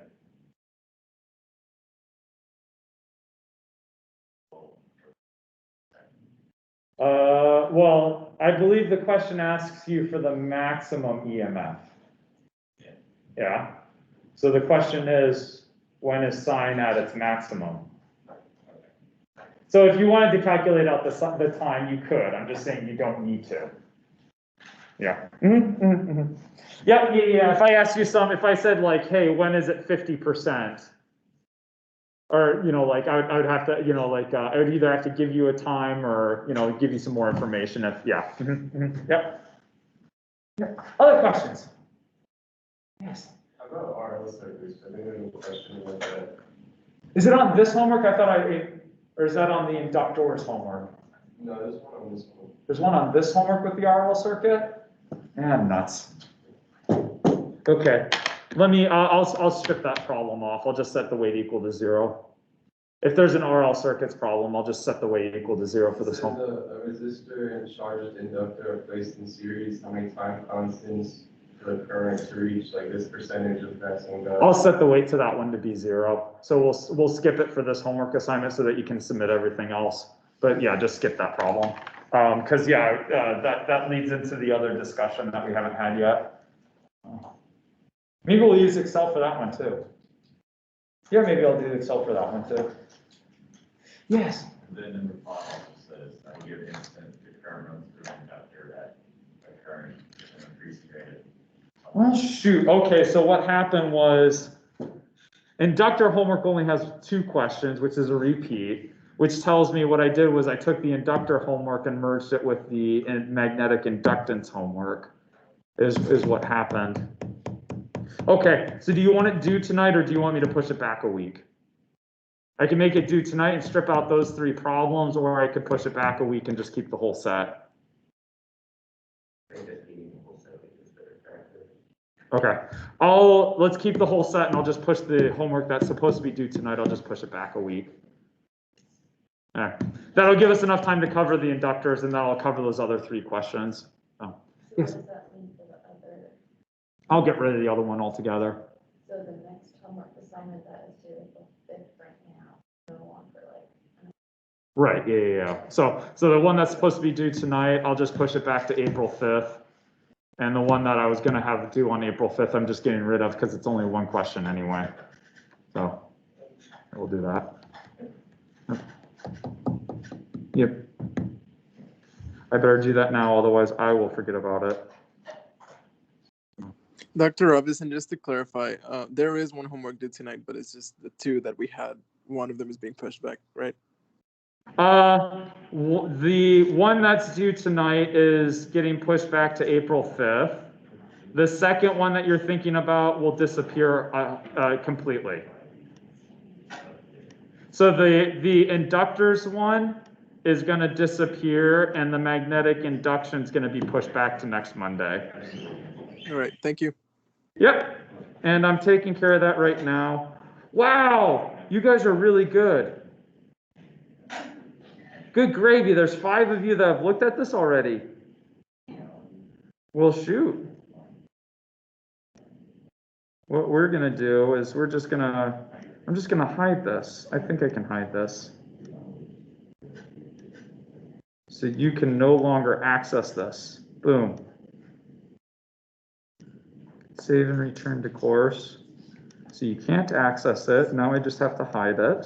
Well, I believe the question asks you for the maximum EMF. Yeah. So the question is, when is sine at its maximum? So if you wanted to calculate out the time, you could. I'm just saying you don't need to. Yeah. Yeah. If I asked you if I said like, hey, when is it 50%? Or, like I would have to, I would either have to give you a time or, give you some more information if, yeah. Yep. Other questions? Yes. How about RL circuits? I think there's a question about that. Is it on this homework? I thought or is that on the inductor's homework? No, there's one on this one. There's one on this homework with the RL circuit? Man, nuts. Okay. I'll strip that problem off. I'll just set the weight equal to 0. If there's an RL circuits problem, I'll just set the weight equal to 0 for this one. A resistor and charged inductor are placed in series. How many time constants for the current to reach like this percentage of maximum value? I'll set the weight to that one to be 0. So we'll skip it for this homework assignment so that you can submit everything else. But yeah, just skip that problem. Because that leads into the other discussion that we haven't had yet. Maybe we'll use Excel for that one too. Yeah, maybe I'll do Excel for that one too. Yes. And then number 5 says, I give instant the current runs through an inductor at a current is an increasing rate. Well, shoot. Okay, so what happened was inductor homework only has 2 questions, which is a repeat. which tells me what I did was I took the inductor homework and merged it with the magnetic inductance homework, is what happened. Okay, so do you want it due tonight or do you want me to push it back a week? I can make it due tonight and strip out those 3 problems, or I could push it back a week and just keep the whole set. Okay, let's keep the whole set and I'll just push the homework that's supposed to be due tonight, I'll just push it back a week. All right. That'll give us enough time to cover the inductors and that'll cover those other 3 questions. Oh. Yes. What does that mean for the other? I'll get rid of the other one altogether. So the next homework assignment that is due April 5th right now, no longer like. Right, yeah. So the one that's supposed to be due tonight, I'll just push it back to April 5th. And the one that I was gonna have due on April 5th, I'm just getting rid of because it's only 1 question anyway. So we'll do that. Yep. I better do that now, otherwise I will forget about it. Dr. Robinson, just to clarify, there is 1 homework due tonight, but it's just the 2 that we had. One of them is being pushed back, right? The one that's due tonight is getting pushed back to April 5th. The second one that you're thinking about will disappear completely. So the inductors one is going to disappear and the magnetic induction is going to be pushed back to next Monday. All right, thank you. Yep, and I'm taking care of that right now. Wow, you guys are really good. Good gravy, there's 5 of you that have looked at this already. Well, shoot. What we're gonna do is I'm just gonna hide this. I think I can hide this. So you can no longer access this. Boom. Save and return to course. So you can't access it. Now I just have to hide it.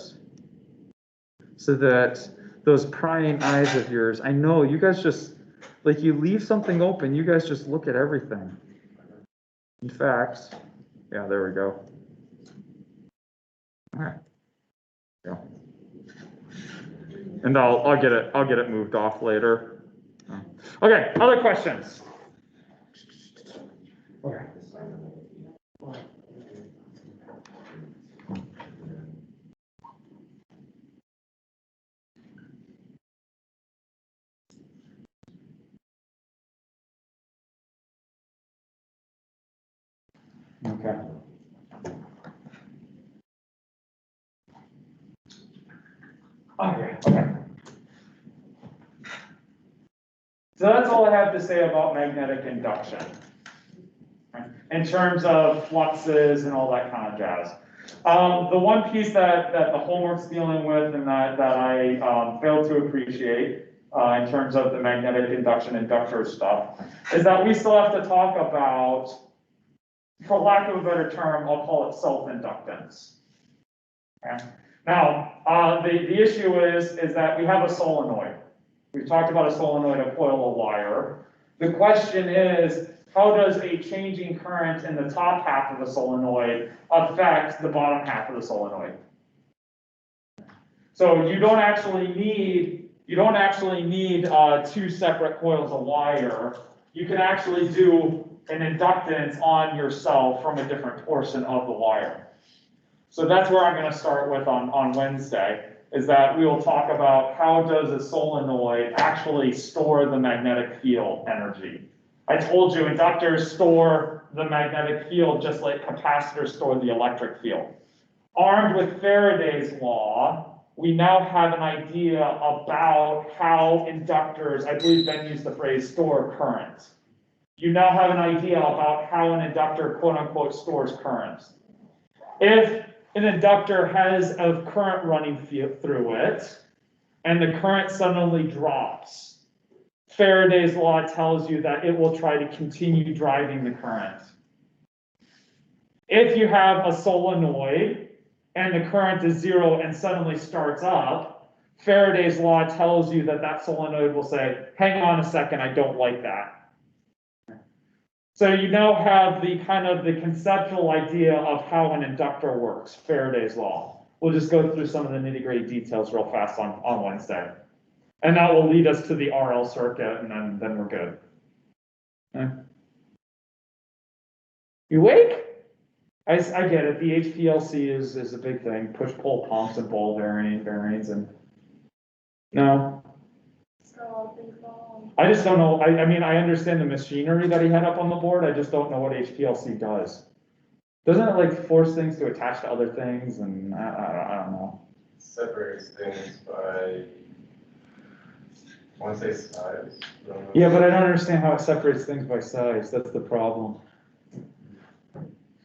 So that those prying eyes of yours, I know you guys just, like you leave something open, you guys just look at everything. In fact, yeah, there we go. All right. Yeah. And I'll get it moved off later. Okay, other questions? Okay. Okay. Okay. So that's all I have to say about magnetic induction, right? In terms of fluxes and all that kind of jazz. The one piece that the homework's dealing with and that I failed to appreciate in terms of the magnetic induction inductor stuff is that we still have to talk about, for lack of a better term, I'll call it self-inductance. Okay? Now, the issue is that we have a solenoid. We've talked about a solenoid, a coil of wire. The question is, how does a changing current in the top half of the solenoid affect the bottom half of the solenoid? So you don't actually need 2 separate coils of wire. You can actually do an inductance on yourself from a different portion of the wire. So that's where I'm going to start with on Wednesday, is that we will talk about how does a solenoid actually store the magnetic field energy. I told you inductors store the magnetic field just like capacitors store the electric field. Armed with Faraday's law, we now have an idea about how inductors, I believe Ben used the phrase, store current. You now have an idea about how an inductor, quote unquote, stores current. If an inductor has a current running through it, and the current suddenly drops, Faraday's law tells you that it will try to continue driving the current. If you have a solenoid, and the current is 0 and suddenly starts up, Faraday's law tells you that that solenoid will say, hang on a second, I don't like that. So you now have the kind of the conceptual idea of how an inductor works, Faraday's law. We'll just go through some of the nitty-gritty details real fast on Wednesday. And that will lead us to the RL circuit, and then we're good. Okay. You awake? I get it. The HPLC is a big thing. Push-pull pumps and ball bearings and no. So big ball. I just don't know. I mean, I understand the machinery that he had up on the board. I just don't know what HPLC does. Doesn't it like force things to attach to other things? And I don't know. Separates things by, I want to say size. Yeah, but I don't understand how it separates things by size. That's the problem.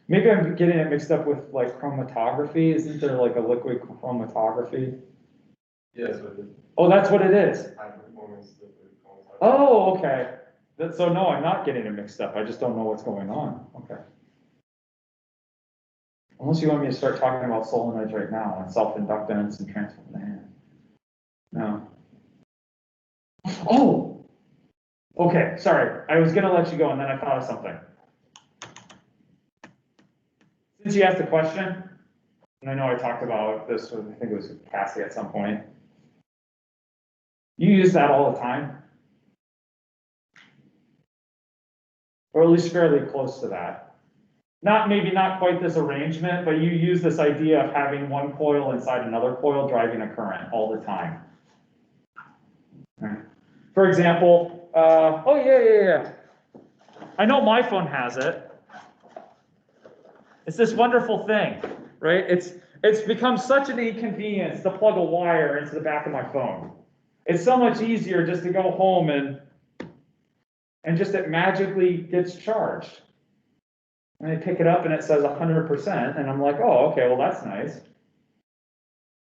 Maybe I'm getting it mixed up with like chromatography. Isn't there like a liquid chromatography? Yes, Oh, that's what it is. high performance liquid chromatography. Oh, okay. So no, I'm not getting it mixed up. I just don't know what's going on. Okay. Unless you want me to start talking about solenoids right now and self-inductance and transfer. No. Oh. Okay. Sorry. I was gonna let you go and then I thought of something. Since you asked a question, and I know I talked about this with, I think it was with Cassie at some point. You use that all the time? Or at least fairly close to that. Maybe not quite this arrangement, but you use this idea of having one coil inside another coil driving a current all the time. Okay. For example, oh yeah. I know my phone has it. It's this wonderful thing, right? It's become such an inconvenience to plug a wire into the back of my phone. It's so much easier just to go home and just it magically gets charged. And I pick it up and it says 100%, and I'm like, oh, okay, well that's nice.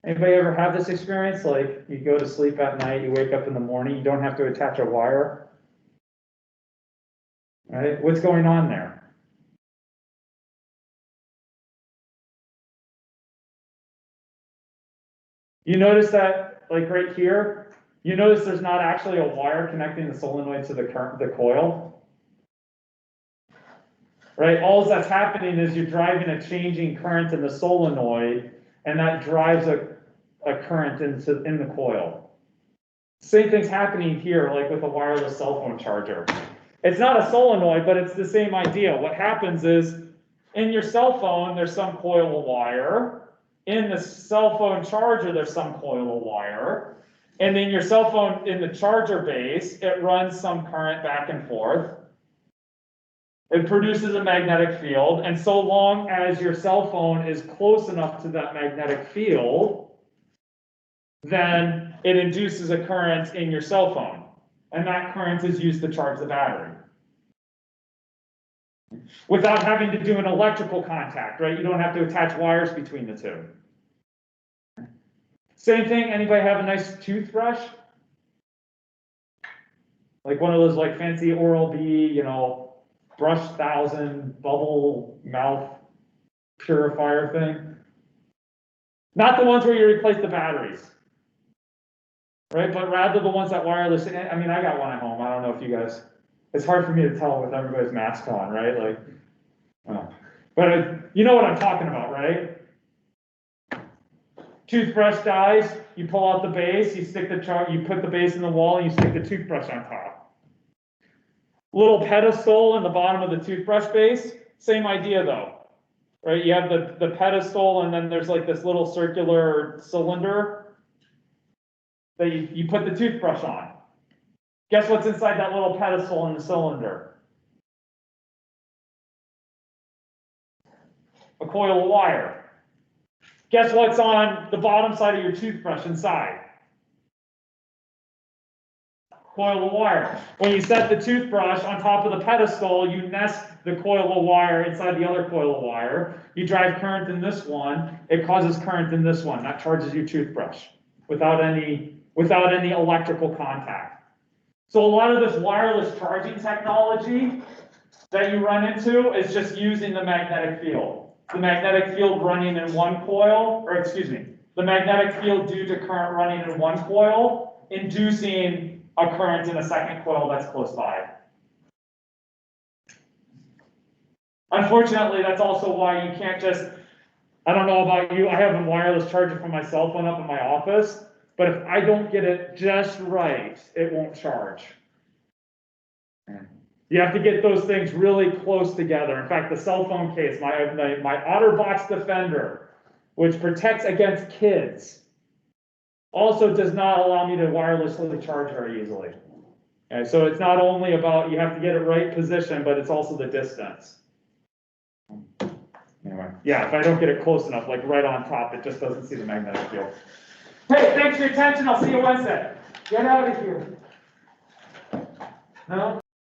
Anybody ever have this experience? Like you go to sleep at night, you wake up in the morning, you don't have to attach a wire. Right? What's going on there? You notice that, like right here, you notice there's not actually a wire connecting the solenoid to the coil. Right? All that's happening is you're driving a changing current in the solenoid, and that drives a current in the coil. Same thing's happening here, like with a wireless cell phone charger. It's not a solenoid, but it's the same idea. What happens is, in your cell phone, there's some coil of wire. In the cell phone charger, there's some coil of wire. And in your cell phone, in the charger base, it runs some current back and forth. It produces a magnetic field. And so long as your cell phone is close enough to that magnetic field, then it induces a current in your cell phone. And that current is used to charge the battery. Without having to do an electrical contact, right? You don't have to attach wires between the two. Same thing, anybody have a nice toothbrush? Like one of those like fancy Oral-B, brush 1000 bubble mouth purifier thing. Not the ones where you replace the batteries, right? But rather the ones that wireless, I mean, I got one at home. I don't know if you guys, it's hard for me to tell with everybody's mask on, right? Like, oh. But you know what I'm talking about, right? Toothbrush dies, you pull out the base, you put the base in the wall, and you stick the toothbrush on top. Little pedestal in the bottom of the toothbrush base, same idea though, right? You have the pedestal, and then there's like this little circular cylinder that you put the toothbrush on. Guess what's inside that little pedestal in the cylinder? A coil of wire. Guess what's on the bottom side of your toothbrush inside? Coil of wire. When you set the toothbrush on top of the pedestal, you nest the coil of wire inside the other coil of wire. You drive current in this one, it causes current in this one. That charges your toothbrush without any electrical contact. So a lot of this wireless charging technology that you run into is just using the magnetic field. The magnetic field running in one coil, the magnetic field due to current running in one coil, inducing a current in a second coil that's close by. Unfortunately, that's also why you can't just I don't know about you, I have a wireless charger for my cell phone up in my office, but if I don't get it just right, it won't charge. You have to get those things really close together. In fact, the cell phone case, my OtterBox Defender, which protects against kids, also does not allow me to wirelessly charge very easily. Okay, so it's not only about, you have to get it right position, but it's also the distance. Anyway, yeah, if I don't get it close enough, like right on top, it just doesn't see the magnetic field. Hey, thanks for your attention. I'll see you Wednesday. Get out of here. No?